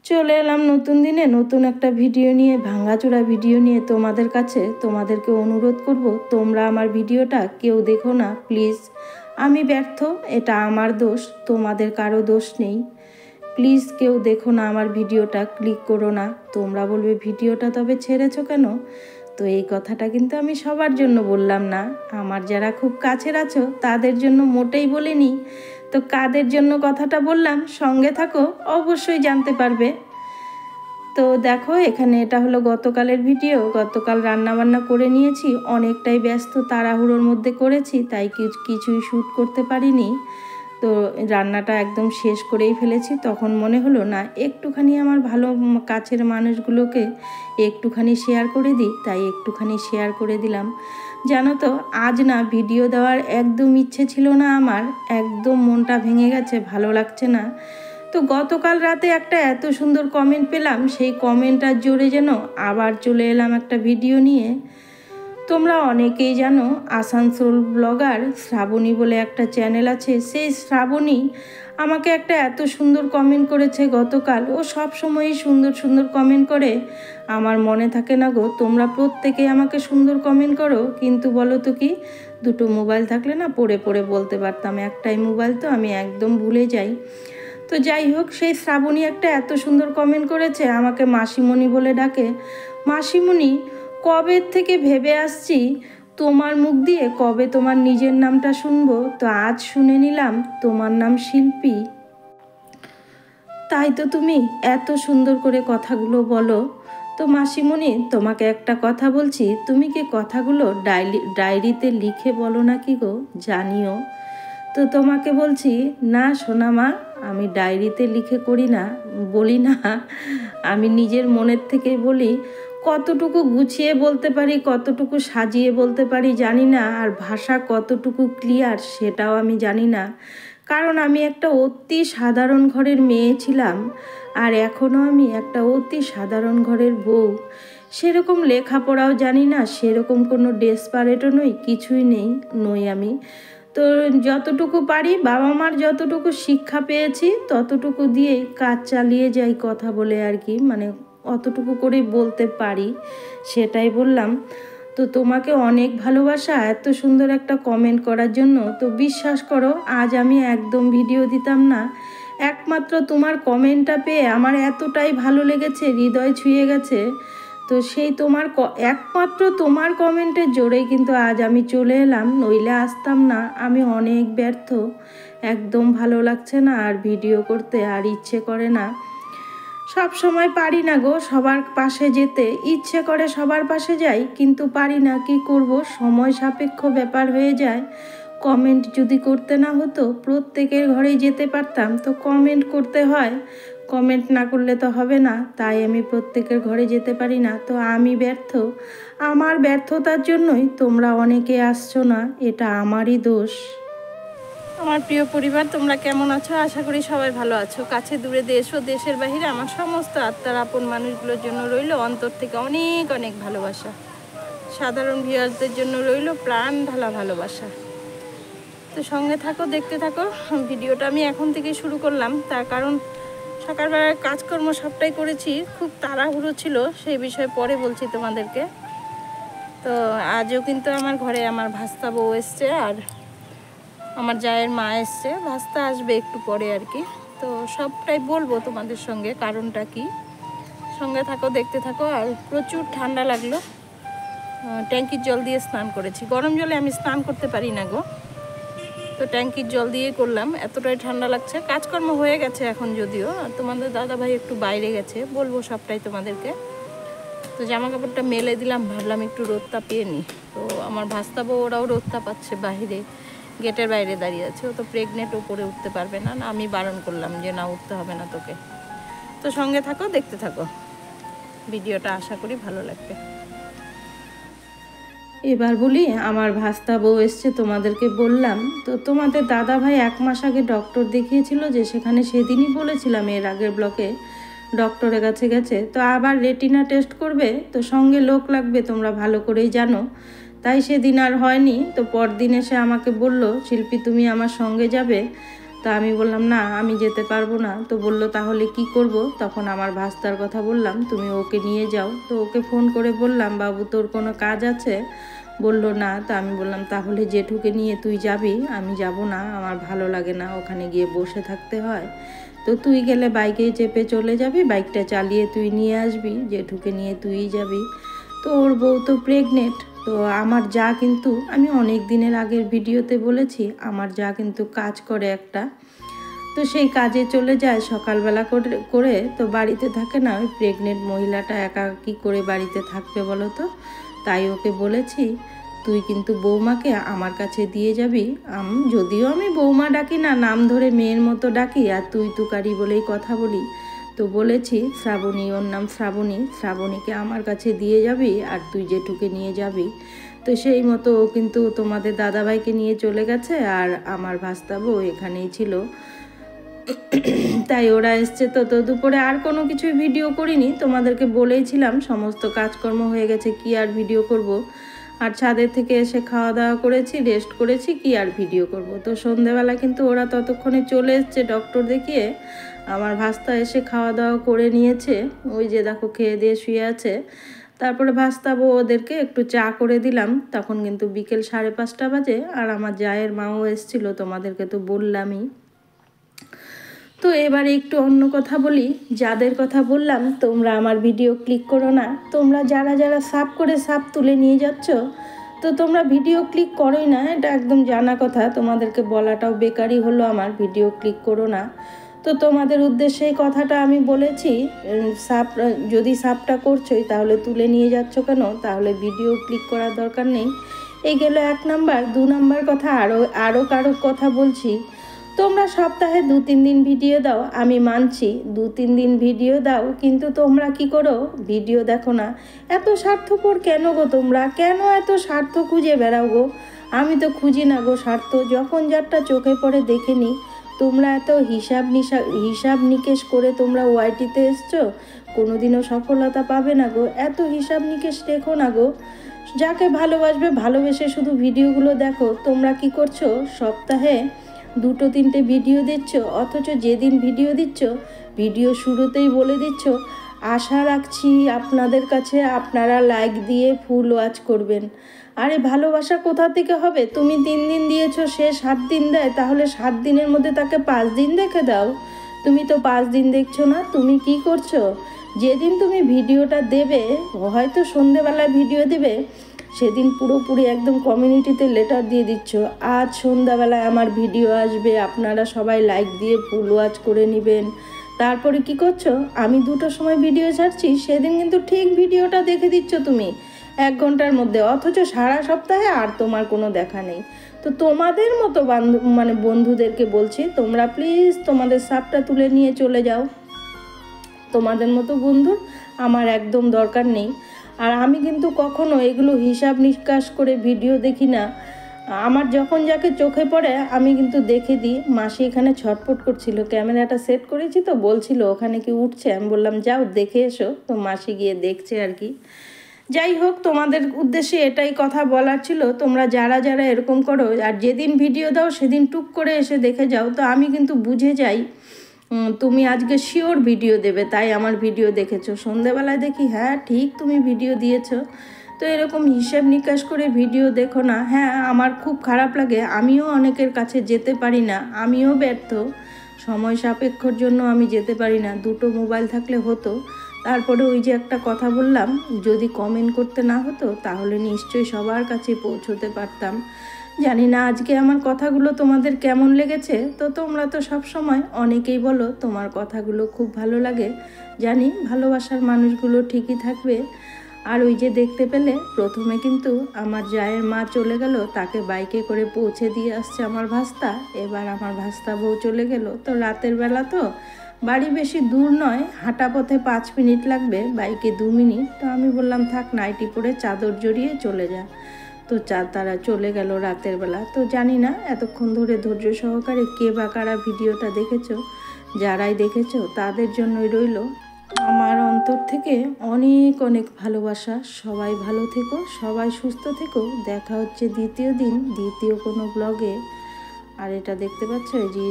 চলে এলাম নতুন দিনে নতুন একটা ভিডিও নিয়ে, ভাঙাচোরা ভিডিও নিয়ে তোমাদের কাছে। তোমাদেরকে অনুরোধ করব, তোমরা আমার ভিডিওটা কেউ দেখো না প্লিজ। আমি ব্যর্থ, এটা আমার দোষ, তোমাদের কারো দোষ নেই। প্লিজ কেউ দেখো না আমার ভিডিওটা, ক্লিক করো না। তোমরা বলবে ভিডিওটা তবে ছেড়েছো কেন? তো এই কথাটা কিন্তু আমি সবার জন্য বললাম না, আমার যারা খুব কাছের আছো তাদের জন্য মোটেই বলিনি। তো কাদের জন্য কথাটা বললাম, সঙ্গে থাকো, অবশ্যই জানতে পারবে। তো দেখো, এখানে এটা হলো গতকালের ভিডিও। গতকাল রান্নাবান্না করে নিয়েছি, অনেকটাই ব্যস্ত তাড়াহুড়োর মধ্যে করেছি, তাই কিছুই শ্যুট করতে পারিনি। তো রান্নাটা একদম শেষ করেই ফেলেছি। তখন মনে হলো না, একটুখানি আমার ভালো কাছের মানুষগুলোকে একটুখানি শেয়ার করে দিই, তাই একটুখানি শেয়ার করে দিলাম। জানো তো, আজ না ভিডিও দেওয়ার একদম ইচ্ছে ছিল না আমার, একদম মনটা ভেঙে গেছে, ভালো লাগছে না। তো গতকাল রাতে একটা এত সুন্দর কমেন্ট পেলাম, সেই কমেন্টটার জোরে যেন আবার চলে এলাম একটা ভিডিও নিয়ে। তোমরা অনেকেই জানো, আসানসোল ব্লগার শ্রাবণী বলে একটা চ্যানেল আছে, সেই শ্রাবণী আমাকে একটা এত সুন্দর কমেন্ট করেছে গতকাল। ও সব সময়ই সুন্দর সুন্দর কমেন্ট করে, আমার মনে থাকে না গো। তোমরা প্রত্যেকেই আমাকে সুন্দর কমেন্ট করো, কিন্তু বলো তো কি, দুটো মোবাইল থাকলে না পড়ে পড়ে বলতে পারতাম, একটাই মোবাইল তো আমি একদম ভুলে যাই। তো যাই হোক, সেই শ্রাবণী একটা এত সুন্দর কমেন্ট করেছে, আমাকে মাসিমণি বলে ডাকে। মাসিমণি, কবে থেকে ভেবে আসছি তোমার মুখ দিয়ে কবে তোমার নিজের নামটা শুনবো, তো আজ শুনে নিলাম তোমার নাম শিল্পী। তাই তো তুমি এত সুন্দর করে কথাগুলো বলো। তো মাসিমণি, তোমাকে একটা কথা বলছি, তুমি কি কথাগুলো ডায়েরিতে লিখে বলো না কি গো, জানিও। তো তোমাকে বলছি, না সোনা মা, আমি ডায়েরিতে লিখে করি না, বলি না, আমি নিজের মনের থেকে বলি। কতটুকু গুছিয়ে বলতে পারি, কতটুকু সাজিয়ে বলতে পারি জানি না, আর ভাষা কতটুকু ক্লিয়ার সেটাও আমি জানি না। কারণ আমি একটা অতি সাধারণ ঘরের মেয়ে ছিলাম, আর এখনও আমি একটা অতি সাধারণ ঘরের বউ। সেরকম লেখাপড়াও জানি না, সেরকম কোনো ডেসপারেটও নই, কিছুই নই আমি। তো যতটুকু পারি, বাবা মার যতটুকু শিক্ষা পেয়েছি ততটুকু দিয়েই কাজ চালিয়ে যাই, কথা বলে আর কি, মানে অতটুকু করেই বলতে পারি, সেটাই বললাম। তো তোমাকে অনেক ভালোবাসা এত সুন্দর একটা কমেন্ট করার জন্য। তো বিশ্বাস করো, আজ আমি একদম ভিডিও দিতাম না, একমাত্র তোমার কমেন্টটা পেয়ে আমার এতটাই ভালো লেগেছে, হৃদয় ছুঁয়ে গেছে। তো সেই একমাত্র তোমার কমেন্টের জোরেই কিন্তু আজ আমি চলে এলাম, নইলে আসতাম না। আমি অনেক ব্যর্থ, একদম ভালো লাগছে না, আর ভিডিও করতে আর ইচ্ছে করে না। সব সময় পারি না গো সবার পাশে যেতে, ইচ্ছে করে সবার পাশে যাই, কিন্তু পারি না, কি করব, সময় সাপেক্ষ ব্যাপার হয়ে যায়। কমেন্ট যদি করতে না হতো, প্রত্যেকের ঘরেই যেতে পারতাম, তো কমেন্ট করতে হয়, কমেন্ট না করলে তো হবে না, তাই আমি প্রত্যেকের ঘরে যেতে পারি না। তো আমি ব্যর্থ, আমার ব্যর্থতার জন্যই তোমরা অনেকে আসছো না, এটা আমারই দোষ। আমার প্রিয় পরিবার, তোমরা কেমন আছো? আশা করি সবাই ভালো আছো। কাছে দূরে, দেশ ও দেশের বাহিরে আমার সমস্ত আত্মার আপন মানুষগুলোর জন্য রইল অন্তর থেকে অনেক অনেক ভালোবাসা। সাধারণ ভিউয়ার্সদের জন্য রইল প্রাণ ঢালা ভালোবাসা। তো সঙ্গে থাকো, দেখতে থাকো ভিডিওটা। আমি এখন থেকে শুরু করলাম, তার কারণ সকালবেলার কাজকর্ম সবটাই করেছি, খুব তাড়াহুড়ো ছিল, সেই বিষয়ে পরে বলছি তোমাদেরকে। তো আজও কিন্তু আমার ঘরে আমার ভাস্তা বউ এসছে, আর আমার জায়ের মা এসছে, ভাস্তা আসবে একটু পরে আর কি। তো সবটাই বলবো তোমাদের সঙ্গে, কারণটা কি। সঙ্গে থাকো, দেখতে থাকো। আর প্রচুর ঠান্ডা লাগলো, ট্যাঙ্কির জল দিয়ে স্নান করেছি। গরম জলে আমি স্নান করতে পারি না গো, তো ট্যাঙ্কির জল দিয়ে করলাম, এতটাই ঠান্ডা লাগছে। কাজকর্ম হয়ে গেছে এখন যদিও, আর তোমাদের দাদাভাই একটু বাইরে গেছে, বলবো সবটাই তোমাদেরকে। তো জামা কাপড়টা মেলে দিলাম, ভাবলাম একটু রোদ তাপিয়ে নিই। তো আমার ভাস্তা বউ ওরাও রোদ তাপাচ্ছে, বাইরে গেটের বাইরে দাঁড়িয়ে আছে। ও তো প্রেগনেন্ট, উপরে উঠতে পারবে না, আমি বারণ করলাম যে না, উঠতে হবে না তোকে। তো সঙ্গে থাকো, দেখতে থাকো ভিডিওটা, আশা করি ভালো লাগবে। এবার বলি, আমার ভাস্তা বউ এসছে, তোমাদেরকে বললাম তো। তোমাদের দাদা ভাই 1 মাস আগে ডক্টর দেখিয়েছিল, যে সেখানে সেদিনই বলেছিলাম এর আগের ব্লকে, ডক্টরের কাছে গেছে। তো আবার রেটিনা টেস্ট করবে, তো সঙ্গে লোক লাগবে, তোমরা ভালো করেই জানো। তাই সেদিন আর হয়নি। তো পরদিন এসে আমাকে বলল, শিল্পী তুমি আমার সঙ্গে যাবে। তা আমি বললাম না আমি যেতে পারবো না। তো বলল তাহলে কি করব? তখন আমার ভাস্তার কথা বললাম, তুমি ওকে নিয়ে যাও। তো ওকে ফোন করে বললাম, বাবু তোর কোনো কাজ আছে? বলল না। তা আমি বললাম তাহলে জেঠুকে নিয়ে তুই যাবি, আমি যাব না, আমার ভালো লাগে না, ওখানে গিয়ে বসে থাকতে হয়। তো তুই গেলে বাইকে চেপে চলে যাবি, বাইকটা চালিয়ে তুই নিয়ে আসবি, জেঠুকে নিয়ে তুই যাবি। তো ওর বউ তো প্রেগনেন্ট। তো আমার যা কিন্তু, আমি অনেক দিনের আগের ভিডিওতে বলেছি, আমার যা কিন্তু কাজ করে একটা, তো সেই কাজে চলে যায় সকালবেলা করে তো বাড়িতে থাকে না। ওই প্রেগনেন্ট মহিলাটা একা কী করে বাড়িতে থাকবে বলো তো? তাই ওকে বলেছি তুই কিন্তু বৌমাকে আমার কাছে দিয়ে যাবি। যদিও আমি বৌমা ডাকি না, নাম ধরে মেয়ের মতো ডাকি, আর তুই তুকারি বলেই কথা বলি। তো বলেছি শ্রাবণী, ওর নাম শ্রাবণী, শ্রাবণীকে আমার কাছে দিয়ে যাবি আর তুই জেঠুকে নিয়ে যাবি। তো সেই মতো ও কিন্তু তোমাদের দাদাভাইকে নিয়ে চলে গেছে, আর আমার ভাস্তাবু এখানেই ছিল। তাই ওরা এসছে। তো দুপুরে আর কোনো কিছুই ভিডিও করিনি, তোমাদেরকে বলেইছিলাম সমস্ত কাজকর্ম হয়ে গেছে, কি আর ভিডিও করব। আর ছাদের থেকে এসে খাওয়া দাওয়া করেছি, রেস্ট করেছি, কি আর ভিডিও করব। তো সন্ধেবেলা কিন্তু ওরা ততক্ষণে চলে এসছে ডক্টর দেখিয়ে। আমার ভাস্তা এসে খাওয়া দাওয়া করে নিয়েছে, ওই যে দেখো খেয়ে দিয়ে শুয়ে আছে। তারপরে ভাস্তাবো ওদেরকে একটু চা করে দিলাম, তখন কিন্তু বিকেল 5:30 বাজে। আর আমার জায়ের মাও এসেছিল, তোমাদেরকে তো বললামই। তো এবারে একটু অন্য কথা বলি। যাদের কথা বললাম তোমরা আমার ভিডিও ক্লিক করো না, তোমরা যারা যারা সাব করে সাব তুলে নিয়ে যাচ্ছ, তো তোমরা ভিডিও ক্লিক করোই না, এটা একদম জানা কথা, তোমাদেরকে বলাটাও বেকারই হলো আমার, ভিডিও ক্লিক করো না। তো তোমাদের উদ্দেশ্যে এই কথাটা আমি বলেছি, সাব যদি সাবটা করছোই তাহলে তুলে নিয়ে যাচ্ছ কেন? তাহলে ভিডিও ক্লিক করার দরকার নেই। এই গেল 1 নাম্বার। 2 নাম্বার কথা, আরও কারো কথা বলছি। তোমরা সপ্তাহে 2-3 দিন ভিডিও দাও, আমি মানছি 2-3 দিন ভিডিও দাও, কিন্তু তোমরা কি করো? ভিডিও দেখো না। এত স্বার্থপর কেন গো তোমরা? কেন এত স্বার্থ খুঁজে বেড়াও গো? আমি তো খুঁজি না গো স্বার্থ, যখন যারটা চোখে পড়ে দেখে নিই। তোমরা এত হিসাব নিকেশ করে তোমরা ওয়াইটিতে এসছো, কোনোদিনও সফলতা পাবে না গো। এত হিসাব নিকেশ রেখো না গো। যাকে ভালোবাসবে ভালোবেসে শুধু ভিডিওগুলো দেখো। তোমরা কি করছো? সপ্তাহে 2-3টে ভিডিও দিচ্ছ, অথচ যেদিন ভিডিও দিচ্ছ ভিডিও শুরুতেই বলে দিচ্ছ আশা রাখছি আপনাদের কাছে আপনারা লাইক দিয়ে ফুল ওয়াচ করবেন। আরে ভালোবাসা কোথা থেকে হবে? তুমি 3 দিন দিয়েছো, সে 7 দিন দেয়, তাহলে 7 দিনের মধ্যে তাকে 5 দিন দেখে দাও। তুমি তো 5 দিন দেখছো না, তুমি কি করছো? যেদিন তুমি ভিডিওটা দেবে, হয়তো সন্ধেবেলায় ভিডিও দেবে, সেদিন পুরোপুরি একদম কমিউনিটিতে লেটার দিয়ে দিচ্ছ আজ সন্ধ্যাবেলায় আমার ভিডিও আসবে, আপনারা সবাই লাইক দিয়ে ফুল ওয়াচ করে নেবেন। তারপরে কি করছো? আমি 2টোর সময় ভিডিও ছাড়ছি, সেদিন কিন্তু ঠিক ভিডিওটা দেখে দিচ্ছ তুমি 1 ঘন্টার মধ্যে, অথচ সারা সপ্তাহে আর তোমার কোনো দেখা নেই। তো তোমাদের মতো বন্ধুদেরকে বলছি, তোমরা প্লিজ তোমাদের সাবটা তুলে নিয়ে চলে যাও। তোমাদের মতো বন্ধুর আমার একদম দরকার নেই। আর আমি কিন্তু কখনো এগুলো হিসাব নিকাশ করে ভিডিও দেখি না। আমার যখন যাকে চোখে পড়ে আমি কিন্তু দেখে দিই। মাসি এখানে ছটফট করছিল, ক্যামেরাটা সেট করেছি তো, বলছিল ওখানে কি উঠছে, আমি বললাম যাও দেখে এসো। তো মাসি গিয়ে দেখছে আর কি। যাই হোক, তোমাদের উদ্দেশ্যে এটাই কথা বলার ছিল, তোমরা যারা যারা এরকম করো আর যেদিন ভিডিও দাও সেদিন টুক করে এসে দেখে যাও, তো আমি কিন্তু বুঝে যাই তুমি আজকে শিওর ভিডিও দেবে, তাই আমার ভিডিও দেখেছো। সন্ধেবেলায় দেখি হ্যাঁ ঠিক তুমি ভিডিও দিয়েছো। তো এরকম হিসেব নিকাশ করে ভিডিও দেখো না। হ্যাঁ আমার খুব খারাপ লাগে, আমিও অনেকের কাছে যেতে পারি না, আমিও ব্যর্থ, সময় সাপেক্ষর জন্য আমি যেতে পারি না। 2টো মোবাইল থাকলে হতো। তারপরে ওই যে একটা কথা বললাম, যদি কমেন্ট করতে না হতো তাহলে নিশ্চয়ই সবার কাছে পৌঁছতে পারতাম। জানি না আজকে আমার কথাগুলো তোমাদের কেমন লেগেছে। তো তোমরা তো সব সময় অনেকেই বলো তোমার কথাগুলো খুব ভালো লাগে, জানি ভালোবাসার মানুষগুলো ঠিকই থাকবে। আর ওই যে দেখতে পেলে প্রথমে কিন্তু আমার জায়ের মা চলে গেল, তাকে বাইকে করে পৌঁছে দিয়ে আসছে আমার ভাস্তা। এবার আমার ভাস্তা বউ চলে গেল। তো রাতের বেলা তো বাড়ি বেশি দূর নয়, হাঁটা পথে 5 মিনিট লাগবে, বাইকে 2 মিনিট। তো আমি বললাম থাক, নাইটি পরে চাদর জড়িয়ে চলে যা। তো তারা চলে গেল রাতের বেলা। তো জানি না এতক্ষণ ধরে ধৈর্য সহকারে কে বা কারা ভিডিওটা দেখেছো, যারাই দেখেছো তাদের জন্যই রইল আমার অন্তর থেকে অনেক অনেক ভালোবাসা। সবাই ভালো থেকো, সবাই সুস্থ থেকো। দেখা হচ্ছে দ্বিতীয় দিন দ্বিতীয় কোনো ব্লগে। আর এটা দেখতে পাচ্ছ, এই যে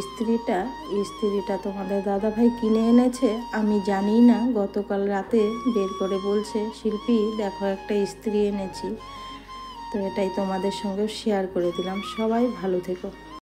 ইস্ত্রিটা তোমাদের দাদাভাই কিনে এনেছে। আমি জানি না, গতকাল রাতে বের করে বলছে, শিল্পী দেখো একটা ইস্ত্রি এনেছি। তো এটাই তোমাদের সঙ্গেও শেয়ার করে দিলাম। সবাই ভালো থেকো।